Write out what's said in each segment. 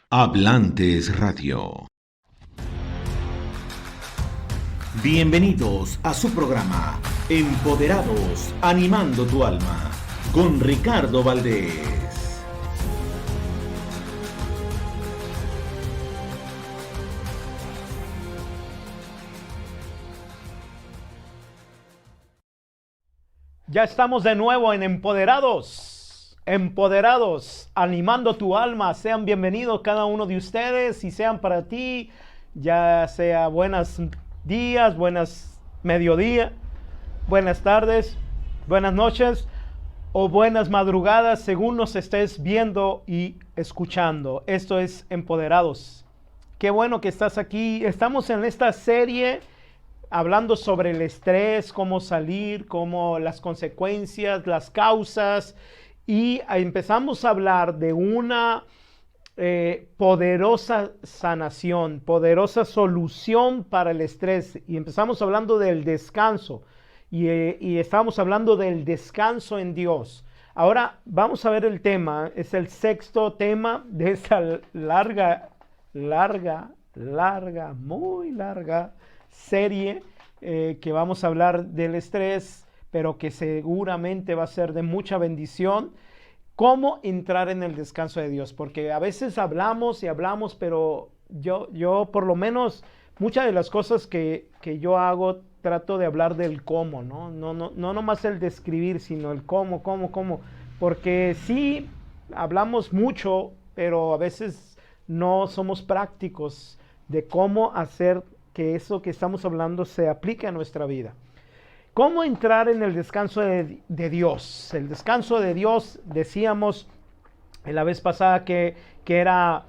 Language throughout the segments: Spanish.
Hablantes Radio. Bienvenidos a su programa Empoderados, animando tu alma, con Ricardo Valdés. Ya estamos de nuevo en Empoderados, animando tu alma. Sean bienvenidos cada uno de ustedes y sean para ti, ya sea buenos días, buenas mediodía, buenas tardes, buenas noches o buenas madrugadas, según nos estés viendo y escuchando. Esto es Empoderados. Qué bueno que estás aquí. Estamos en esta serie hablando sobre el estrés, cómo salir, cómo las consecuencias, las causas, y empezamos a hablar de una poderosa sanación, poderosa solución para el estrés, y empezamos hablando del descanso, y estamos hablando del descanso en Dios. Ahora vamos a ver el tema, es el sexto tema de esta muy larga serie que vamos a hablar del estrés, pero que seguramente va a ser de mucha bendición. Cómo entrar en el descanso de Dios, porque a veces hablamos y hablamos, pero yo por lo menos muchas de las cosas que yo hago trato de hablar del cómo, no nomás el describir, sino el cómo, porque sí hablamos mucho, pero a veces no somos prácticos de cómo hacer que eso que estamos hablando se aplique a nuestra vida. ¿Cómo entrar en el descanso de Dios? El descanso de Dios, decíamos en la vez pasada que era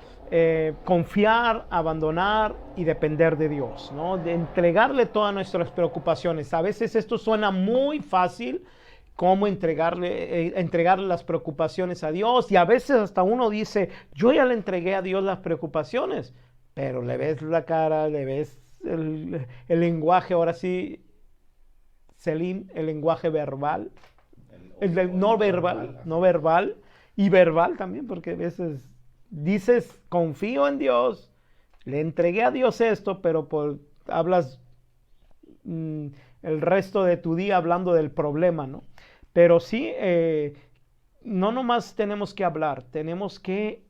confiar, abandonar y depender de Dios, ¿no? De entregarle todas nuestras preocupaciones. A veces esto suena muy fácil, cómo entregarle las preocupaciones a Dios, y a veces hasta uno dice, yo ya le entregué a Dios las preocupaciones, pero le ves la cara, le ves el lenguaje, ahora sí, Selim, el lenguaje verbal, no verbal y verbal también, porque a veces dices, confío en Dios, le entregué a Dios esto, pero hablas el resto de tu día hablando del problema, ¿no? Pero sí, no nomás tenemos que hablar, tenemos que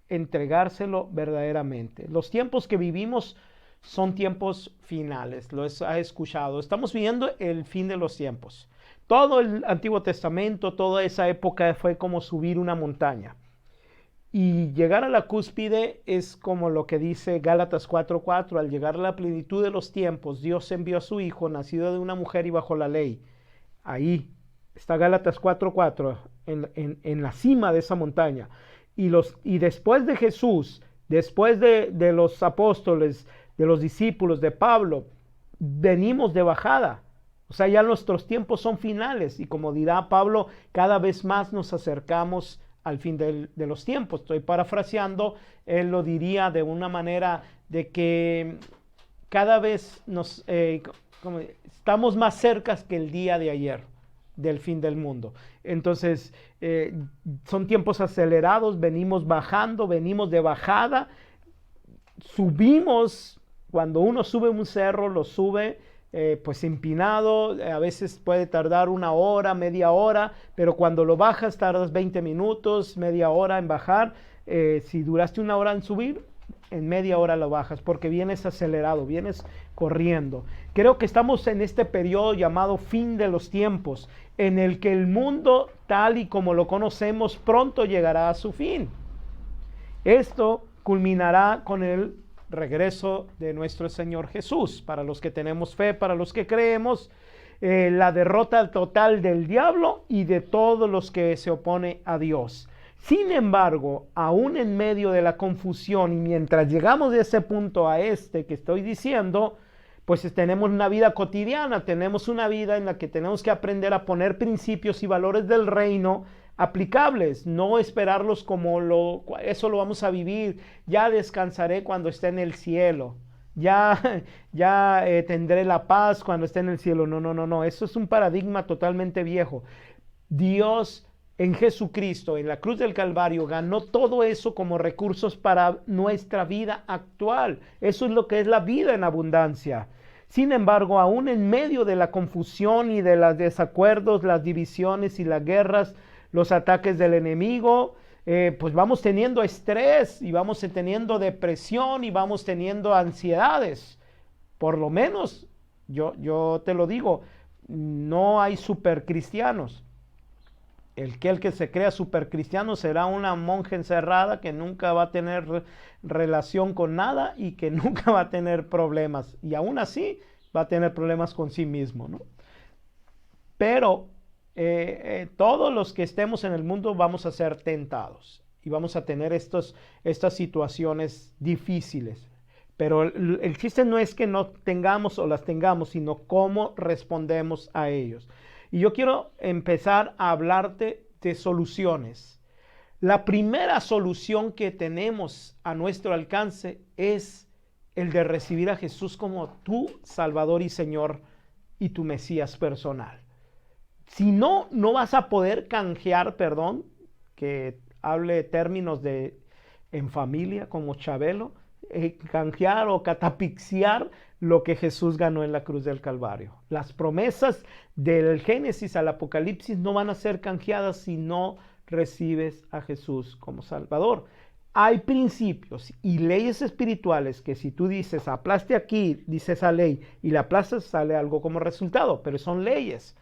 entregárselo verdaderamente. Los tiempos que vivimos son tiempos finales, lo has escuchado. Estamos viviendo el fin de los tiempos. Todo el Antiguo Testamento, toda esa época fue como subir una montaña. Y llegar a la cúspide es como lo que dice Gálatas 4:4. Al llegar a la plenitud de los tiempos, Dios envió a su Hijo, nacido de una mujer y bajo la ley. Ahí está Gálatas 4:4, en la cima de esa montaña. Y después de Jesús, después de los apóstoles, de los discípulos, de Pablo, venimos de bajada. O sea, ya nuestros tiempos son finales, y como dirá Pablo, cada vez más nos acercamos al fin de los tiempos. Estoy parafraseando, él lo diría de una manera de que cada vez estamos más cerca que el día de ayer del fin del mundo. Entonces, son tiempos acelerados, venimos bajando, venimos de bajada, subimos. Cuando uno sube un cerro, lo sube pues empinado, a veces puede tardar una hora, media hora, pero cuando lo bajas tardas 20 minutos, media hora en bajar. Si duraste una hora en subir, en media hora lo bajas, porque vienes acelerado, vienes corriendo. Creo que estamos en este periodo llamado fin de los tiempos, en el que el mundo tal y como lo conocemos pronto llegará a su fin. Esto culminará con el regreso de nuestro Señor Jesús. Para los que tenemos fe, para los que creemos, la derrota total del diablo y de todos los que se oponen a Dios. Sin embargo, aún en medio de la confusión, y mientras llegamos de ese punto a este que estoy diciendo, pues tenemos una vida cotidiana, tenemos una vida en la que tenemos que aprender a poner principios y valores del reino aplicables, no esperarlos como eso lo vamos a vivir, ya descansaré cuando esté en el cielo, ya tendré la paz cuando esté en el cielo. No, eso es un paradigma totalmente viejo. Dios en Jesucristo, en la cruz del Calvario, ganó todo eso como recursos para nuestra vida actual. Eso es lo que es la vida en abundancia. Sin embargo, aún en medio de la confusión y de los desacuerdos, las divisiones y las guerras, los ataques del enemigo, pues vamos teniendo estrés y vamos teniendo depresión y vamos teniendo ansiedades. Por lo menos, yo te lo digo, no hay supercristianos. El que se crea supercristiano será una monja encerrada que nunca va a tener relación con nada y que nunca va a tener problemas. Y aún así va a tener problemas con sí mismo, ¿no? Pero todos los que estemos en el mundo vamos a ser tentados y vamos a tener estas situaciones difíciles. Pero el chiste no es que no tengamos o las tengamos, sino cómo respondemos a ellos. Y yo quiero empezar a hablarte de soluciones. La primera solución que tenemos a nuestro alcance es el de recibir a Jesús como tu Salvador y Señor y tu Mesías personal. Si no, no vas a poder canjear, que hable términos en familia como Chabelo, canjear o catapixiar lo que Jesús ganó en la cruz del Calvario. Las promesas del Génesis al Apocalipsis no van a ser canjeadas si no recibes a Jesús como Salvador. Hay principios y leyes espirituales que si tú dices aplaste aquí, dice esa ley, y la aplastas, sale algo como resultado, pero son leyes.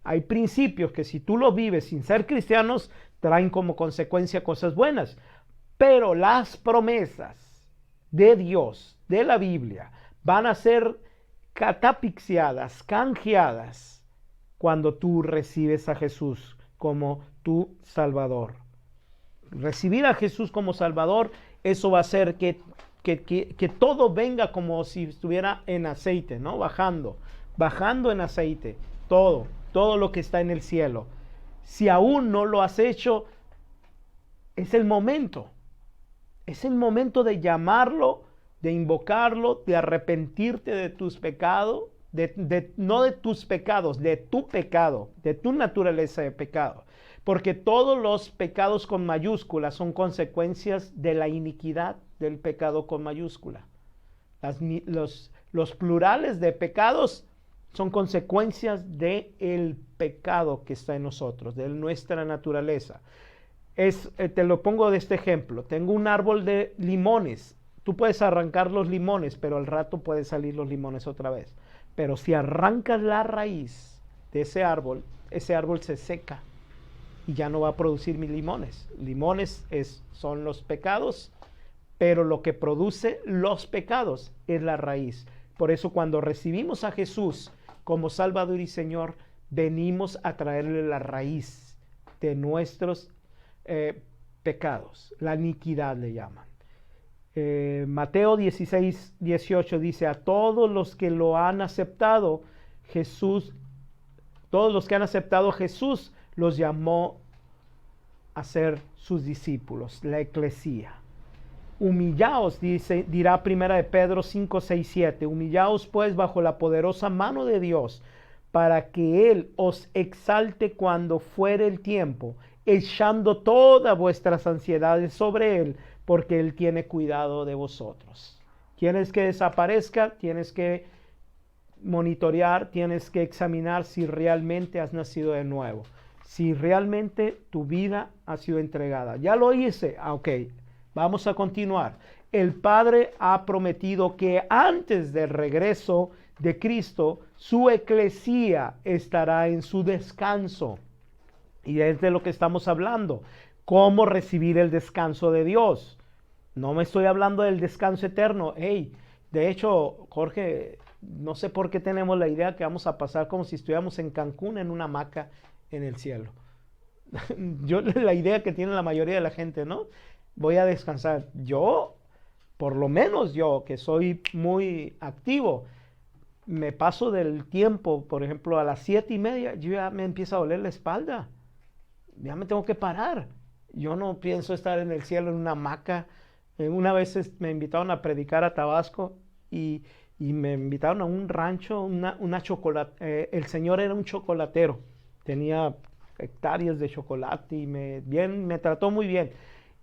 Hay principios que si tú lo vives sin ser cristianos, traen como consecuencia cosas buenas. Pero las promesas de Dios, de la Biblia, van a ser catapixiadas, canjeadas, cuando tú recibes a Jesús como tu Salvador. Recibir a Jesús como Salvador, eso va a hacer que todo venga como si estuviera en aceite, ¿no? Bajando en aceite, todo lo que está en el cielo. Si aún no lo has hecho, es el momento de llamarlo, de invocarlo, de arrepentirte de tus pecados, no de tus pecados, de tu pecado, de tu naturaleza de pecado. Porque todos los pecados con mayúscula son consecuencias de la iniquidad del pecado con mayúscula. Los plurales de pecados son consecuencias del pecado que está en nosotros, de nuestra naturaleza. Te lo pongo de este ejemplo. Tengo un árbol de limones. Tú puedes arrancar los limones, pero al rato pueden salir los limones otra vez. Pero si arrancas la raíz de ese árbol se seca y ya no va a producir limones. Limones son los pecados, pero lo que produce los pecados es la raíz. Por eso cuando recibimos a Jesús como Salvador y Señor, venimos a traerle la raíz de nuestros pecados. La iniquidad le llaman. Mateo 16, 18 dice, a todos los que lo han aceptado, todos los que han aceptado a Jesús, los llamó a ser sus discípulos, la eclesía. Humillaos, dirá primera de Pedro 5, 6, 7. Humillaos pues bajo la poderosa mano de Dios, para que Él os exalte cuando fuere el tiempo, echando todas vuestras ansiedades sobre Él, porque Él tiene cuidado de vosotros. ¿Quieres que desaparezca? Tienes que monitorear, tienes que examinar si realmente has nacido de nuevo, si realmente tu vida ha sido entregada. Ya lo hice, ok, vamos a continuar. El Padre ha prometido que antes del regreso de Cristo, su eclesía estará en su descanso. Y es de lo que estamos hablando. ¿Cómo recibir el descanso de Dios? No me estoy hablando del descanso eterno. De hecho, Jorge, no sé por qué tenemos la idea que vamos a pasar como si estuviéramos en Cancún en una hamaca en el cielo. La idea que tiene la mayoría de la gente, ¿no? Voy a descansar. Por lo menos yo, que soy muy activo, me paso del tiempo, por ejemplo, a las 7:30, yo ya me empieza a doler la espalda. Ya me tengo que parar. Yo no pienso estar en el cielo en una hamaca. Una vez me invitaron a predicar a Tabasco y me invitaron a un rancho, el señor era un chocolatero. Tenía hectáreas de chocolate y me trató muy bien.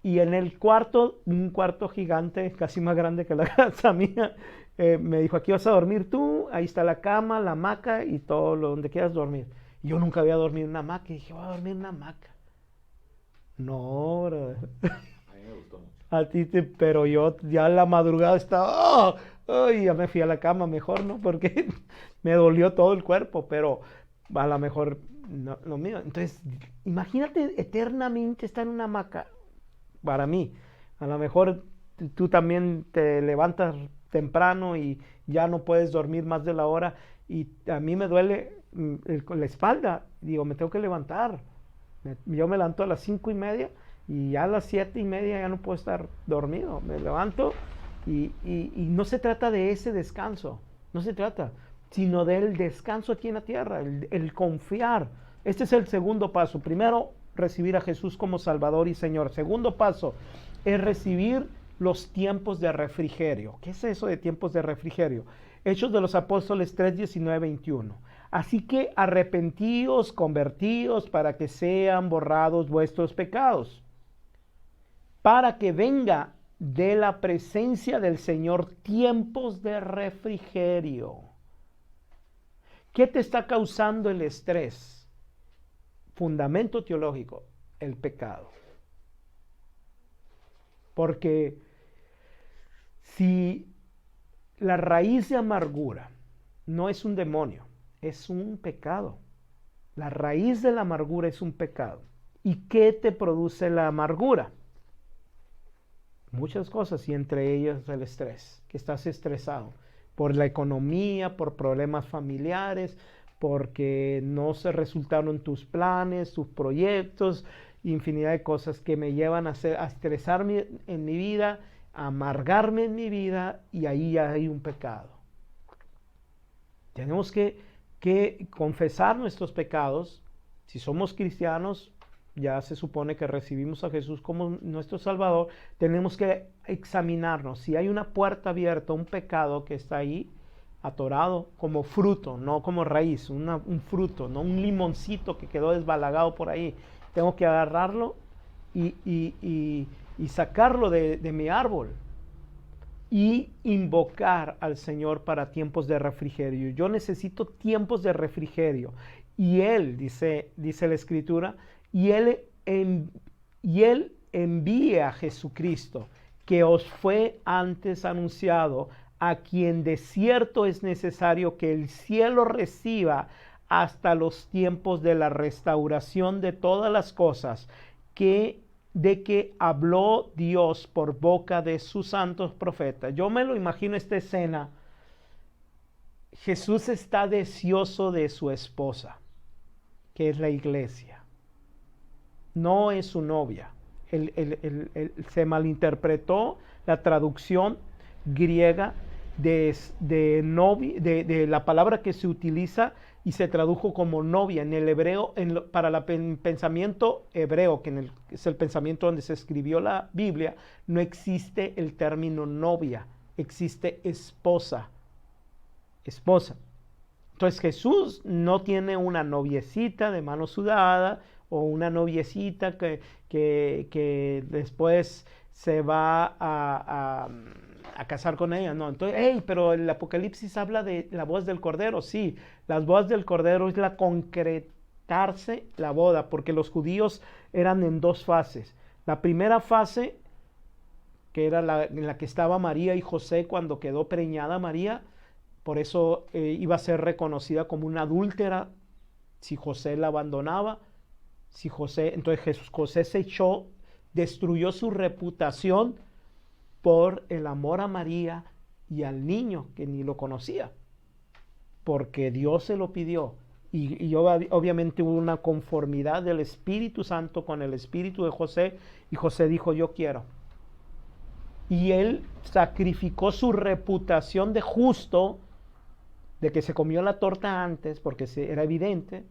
Y en el cuarto, un cuarto gigante, casi más grande que la casa mía, me dijo, aquí vas a dormir tú, ahí está la cama, la hamaca y todo lo donde quieras dormir. Y yo nunca había dormido en una hamaca y dije, voy a dormir en una hamaca. No, brother. A mí me gustó mucho. Pero yo ya en la madrugada estaba, ya me fui a la cama mejor, ¿no? Porque me dolió todo el cuerpo, pero a lo mejor no, lo mío. Entonces, imagínate eternamente estar en una hamaca. Para mí, a lo mejor tú también te levantas temprano y ya no puedes dormir más de la hora y a mí me duele la espalda, digo, me tengo que levantar. Yo me levanto a las 5:30 y ya a las 7:30 ya no puedo estar dormido. Me levanto y no se trata de ese descanso, no se trata, sino del descanso aquí en la tierra, el confiar. Este es el segundo paso. Primero, recibir a Jesús como Salvador y Señor. Segundo paso es recibir los tiempos de refrigerio. ¿Qué es eso de tiempos de refrigerio? Hechos de los Apóstoles 3, 19, 21. Así que arrepentíos, convertíos, para que sean borrados vuestros pecados, para que venga de la presencia del Señor tiempos de refrigerio. ¿Qué te está causando el estrés? Fundamento teológico, el pecado. Porque si la raíz de amargura no es un demonio, es un pecado. La raíz de la amargura es un pecado. ¿Y qué te produce la amargura? Muchas cosas, y entre ellas el estrés, que estás estresado por la economía, por problemas familiares, porque no se resultaron tus planes, tus proyectos, infinidad de cosas que me llevan a estresarme en mi vida, a amargarme en mi vida, y ahí hay un pecado. Tenemos que confesar nuestros pecados. Si somos cristianos, ya se supone que recibimos a Jesús como nuestro Salvador, tenemos que examinarnos. Si hay una puerta abierta, un pecado que está ahí, atorado como fruto, no como raíz, un fruto, no un limoncito que quedó desbalagado por ahí. Tengo que agarrarlo y sacarlo de mi árbol y invocar al Señor para tiempos de refrigerio. Yo necesito tiempos de refrigerio. Y Él, dice la Escritura, y Él envía a Jesucristo, que os fue antes anunciado, a quien de cierto es necesario que el cielo reciba hasta los tiempos de la restauración de todas las cosas, de que habló Dios por boca de sus santos profetas. Yo me lo imagino esta escena. Jesús está deseoso de su esposa, que es la iglesia. No es su novia. Se malinterpretó la traducción griega de la palabra que se utiliza y se tradujo como novia en el hebreo, para el pensamiento hebreo, que es el pensamiento donde se escribió la Biblia, no existe el término novia, existe esposa. Entonces Jesús no tiene una noviecita de mano sudada o una noviecita que después se va a casar con ella, no. Entonces, pero el Apocalipsis habla de la voz del Cordero. Sí, la voz del Cordero es la concretarse la boda, porque los judíos eran en dos fases. La primera fase, que era en la que estaba María y José cuando quedó preñada María, por eso iba a ser reconocida como una adúltera si José la abandonaba. Entonces José destruyó su reputación por el amor a María y al niño que ni lo conocía, porque Dios se lo pidió. Y obviamente hubo una conformidad del Espíritu Santo con el espíritu de José, y José dijo, yo quiero. Y él sacrificó su reputación de justo, de que se comió la torta antes, porque era evidente.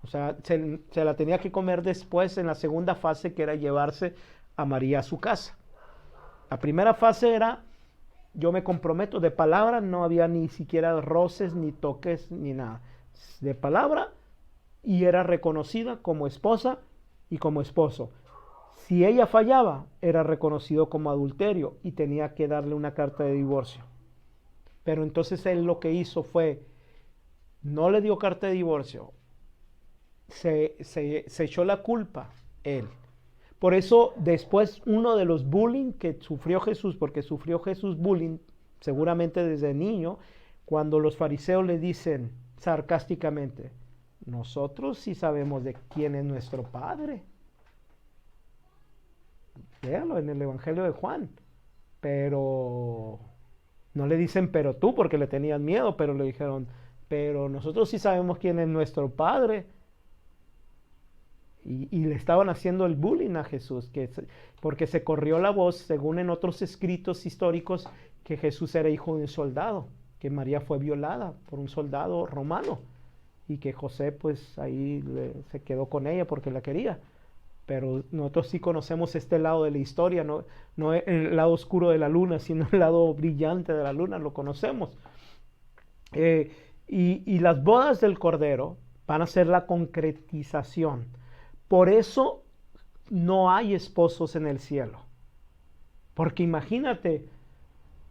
O sea, se la tenía que comer después, en la segunda fase, que era llevarse a María a su casa. La primera fase era, yo me comprometo, de palabra, no había ni siquiera roces, ni toques, ni nada. De palabra, y era reconocida como esposa y como esposo. Si ella fallaba, era reconocido como adulterio y tenía que darle una carta de divorcio. Pero entonces él lo que hizo fue, no le dio carta de divorcio, se echó la culpa él. Por eso después uno de los bullying que sufrió Jesús, porque sufrió Jesús bullying seguramente desde niño, cuando los fariseos le dicen sarcásticamente, nosotros sí sabemos de quién es nuestro Padre. Véalo en el Evangelio de Juan. Pero no le dicen pero tú porque le tenían miedo, pero le dijeron, pero nosotros sí sabemos quién es nuestro Padre. Y le estaban haciendo el bullying a Jesús, porque se corrió la voz, según en otros escritos históricos, que Jesús era hijo de un soldado, que María fue violada por un soldado romano y que José pues ahí se quedó con ella porque la quería. Pero nosotros sí conocemos este lado de la historia, no el lado oscuro de la luna, sino el lado brillante de la luna, lo conocemos. Y las bodas del Cordero van a ser la concretización. Por eso no hay esposos en el cielo. Porque imagínate,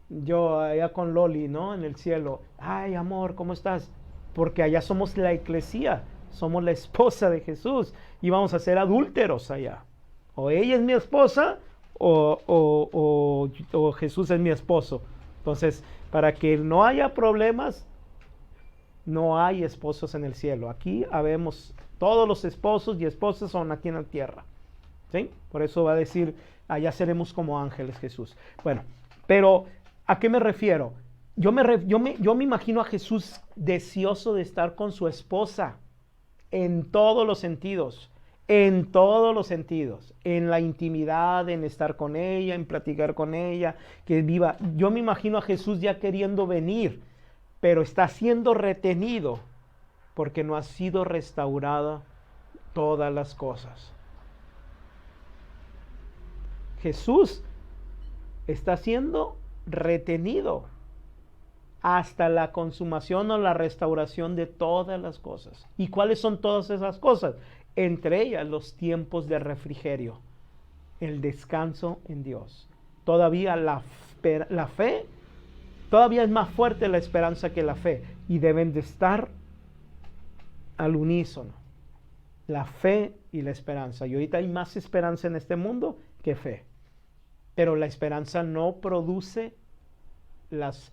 yo allá con Loli, ¿no? En el cielo, ay amor, ¿cómo estás? Porque allá somos la eclesía, somos la esposa de Jesús y vamos a ser adúlteros allá. O ella es mi esposa o Jesús es mi esposo. Entonces, para que no haya problemas, no hay esposos en el cielo. Aquí habemos todos los esposos y esposas son aquí en la tierra. ¿Sí? Por eso va a decir, allá seremos como ángeles Jesús. Bueno, pero ¿a qué me refiero? Yo me imagino a Jesús deseoso de estar con su esposa en todos los sentidos. En todos los sentidos. En la intimidad, en estar con ella, en platicar con ella, que viva. Yo me imagino a Jesús ya queriendo venir, pero está siendo retenido porque no ha sido restaurada todas las cosas. Jesús está siendo retenido hasta la consumación o la restauración de todas las cosas. ¿Y cuáles son todas esas cosas? Entre ellas los tiempos de refrigerio, el descanso en Dios. Todavía la fe, todavía es más fuerte la esperanza que la fe y deben de estar al unísono, la fe y la esperanza. Y ahorita hay más esperanza en este mundo que fe, pero la esperanza no produce las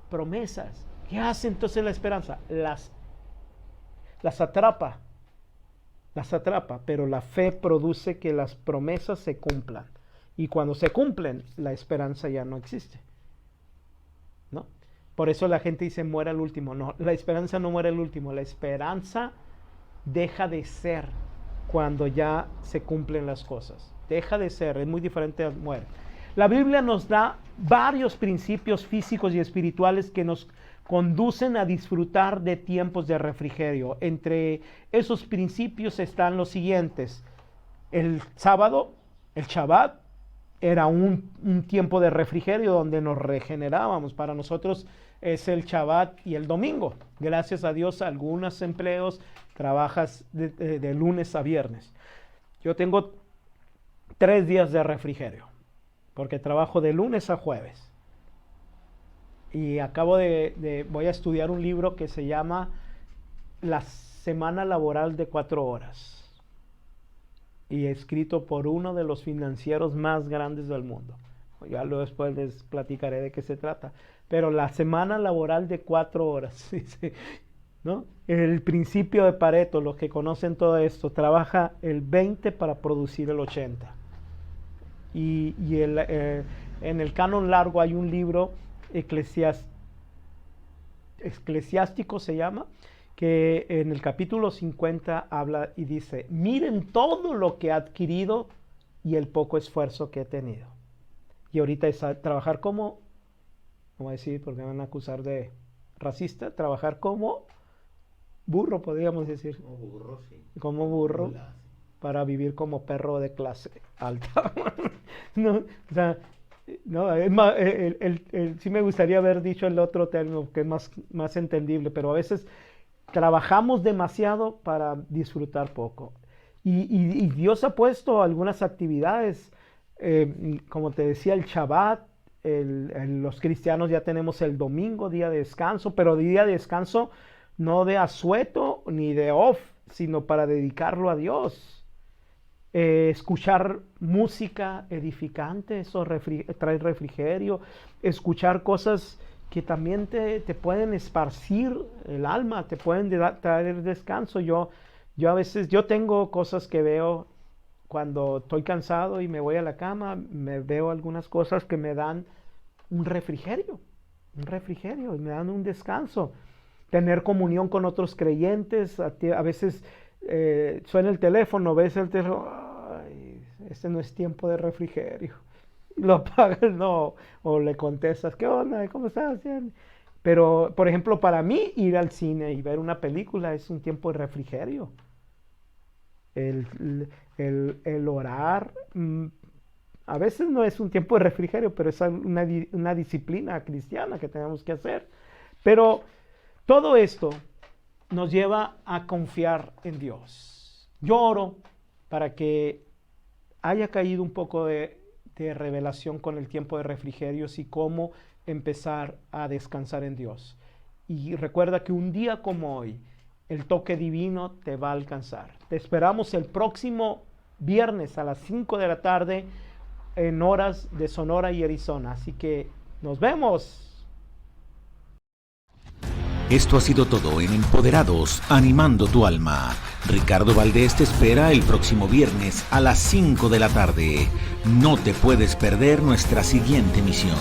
promesas. ¿Qué hace entonces la esperanza? Las atrapa, pero la fe produce que las promesas se cumplan. Y cuando se cumplen, la esperanza ya no existe, ¿no? Por eso la gente dice, muere el último. No, la esperanza no muere el último. La esperanza deja de ser cuando ya se cumplen las cosas. Deja de ser, es muy diferente a muere. La Biblia nos da varios principios físicos y espirituales que nos conducen a disfrutar de tiempos de refrigerio. Entre esos principios están los siguientes. El sábado, el Shabbat, era un tiempo de refrigerio donde nos regenerábamos. Para nosotros es el Shabbat y el domingo. Gracias a Dios, algunos empleos trabajas de lunes a viernes. Yo tengo 3 días de refrigerio, porque trabajo de lunes a jueves. Y voy a estudiar un libro que se llama La Semana Laboral de 4 Horas. Y escrito por uno de los financieros más grandes del mundo. Ya luego después les platicaré de qué se trata. Pero la semana laboral de 4 horas, ¿no? El principio de Pareto, los que conocen todo esto, trabaja el 20 para producir el 80. Y en el canon largo hay un libro eclesiástico se llama, que en el capítulo 50 habla y dice, miren todo lo que he adquirido y el poco esfuerzo que he tenido. Y ahorita es trabajar como, no voy a decir porque me van a acusar de racista, trabajar como burro, podríamos decir. Como burro, sí. Como burro, para vivir como perro de clase alta. No, o sea, no, es más, sí me gustaría haber dicho el otro término que es más entendible, pero a veces trabajamos demasiado para disfrutar poco. Y Dios ha puesto algunas actividades, como te decía, el Shabbat. Los cristianos ya tenemos el domingo, día de descanso, pero día de descanso no de asueto ni de off, sino para dedicarlo a Dios. Escuchar música edificante, eso trae refrigerio. Escuchar cosas que también te pueden esparcir el alma, te pueden traer descanso. Yo a veces, yo tengo cosas que veo cuando estoy cansado y me voy a la cama, me veo algunas cosas que me dan un refrigerio, y me dan un descanso. Tener comunión con otros creyentes, a veces suena el teléfono, ves el teléfono, ay, este no es tiempo de refrigerio. Lo apagas, no, o le contestas, ¿qué onda? ¿Cómo estás? Pero, por ejemplo, para mí, ir al cine y ver una película es un tiempo de refrigerio. El orar, a veces no es un tiempo de refrigerio, pero es una disciplina cristiana que tenemos que hacer. Pero todo esto nos lleva a confiar en Dios. Yo oro para que haya caído un poco de revelación con el tiempo de refrigerios y cómo empezar a descansar en Dios. Y recuerda que un día como hoy, el toque divino te va a alcanzar. Te esperamos el próximo viernes a las 5 de la tarde en horas de Sonora y Arizona. Así que nos vemos. Esto ha sido todo en Empoderados, animando tu alma. Ricardo Valdés te espera el próximo viernes a las 5 de la tarde. No te puedes perder nuestra siguiente emisión.